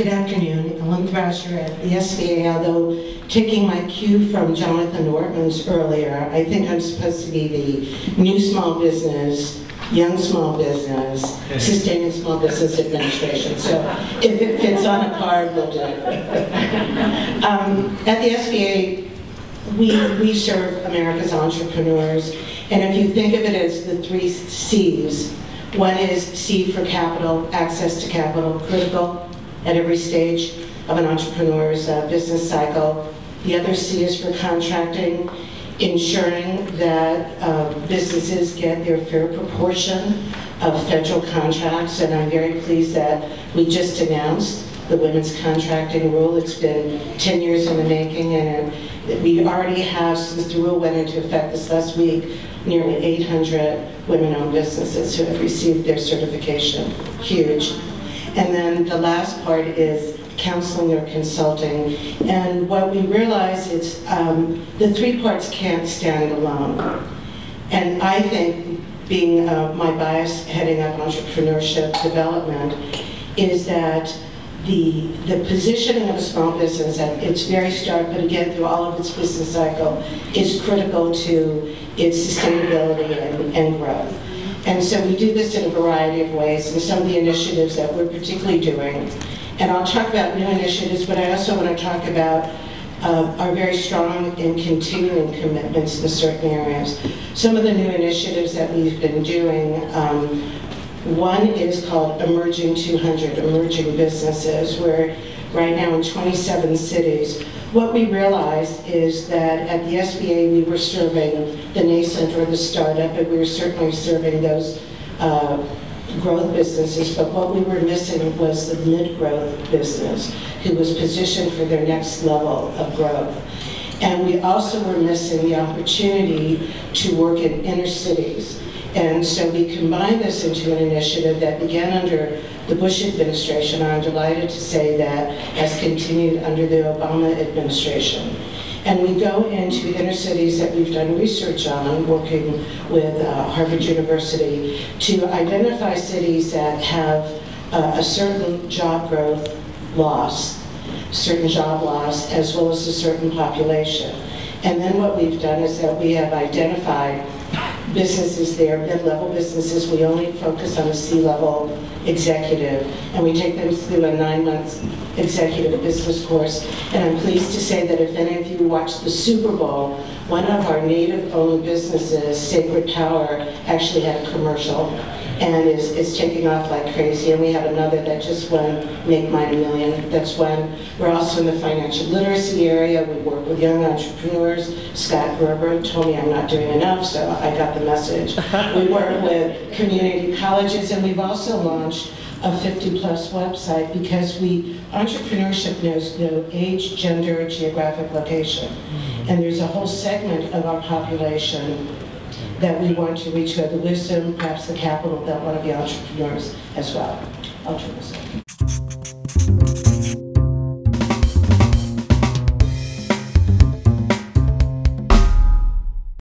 Good afternoon. Ellen Thrasher at the SBA. Although taking my cue from Jonathan Ortman's earlier, I think I'm supposed to be the new small business, young small business, sustaining small business administration. So if it fits on a card, we'll do it. At the SBA, we serve America's entrepreneurs. And if you think of it as the 3 C's, one is C for capital, access to capital, critical at every stage of an entrepreneur's business cycle. The other C is for contracting, ensuring that businesses get their fair proportion of federal contracts. And I'm very pleased that we just announced the women's contracting rule. It's been 10 years in the making, and we already have, since the rule went into effect this last week, nearly 800 women-owned businesses who have received their certification. Huge. And then the last part is counseling or consulting. And what we realize is the 3 parts can't stand alone. And I think, being my bias heading up entrepreneurship development, is that the positioning of a small business at its very start, but again through all of its business cycle, is critical to its sustainability and growth. And so we do this in a variety of ways, and some of the initiatives that we're particularly doing. And I'll talk about new initiatives, but I also want to talk about our very strong and continuing commitments in certain areas. Some of the new initiatives that we've been doing, one is called Emerging 200, Emerging Businesses, where right now in 27 cities, what we realized is that at the SBA we were serving the nascent or the startup, and we were certainly serving those growth businesses, but what we were missing was the mid-growth business who was positioned for their next level of growth. And we also were missing the opportunity to work in inner cities. And so we combined this into an initiative that began under the Bush administration. I'm delighted to say that has continued under the Obama administration. And we go into inner cities that we've done research on, working with Harvard University, to identify cities that have a certain job growth loss, as well as a certain population. And then what we've done is that we have identified businesses there, mid-level businesses. We only focus on a C-level executive, and we take them through a 9-month executive business course. And I'm pleased to say that if any of you watched the Super Bowl, one of our native-owned businesses, Sacred Power, actually had a commercial and is taking off like crazy. And we have another that just won Make Mine $1 Million. That's one. We're also in the financial literacy area. We work with young entrepreneurs. Scott Gerber told me I'm not doing enough, so I got the message. We work with community colleges, and we've also launched a 50-plus website because entrepreneurship knows no age, gender, geographic location. And there's a whole segment of our population that we want to reach, who have the wisdom, perhaps the capital, that want to be entrepreneurs as well. I'll turn this over.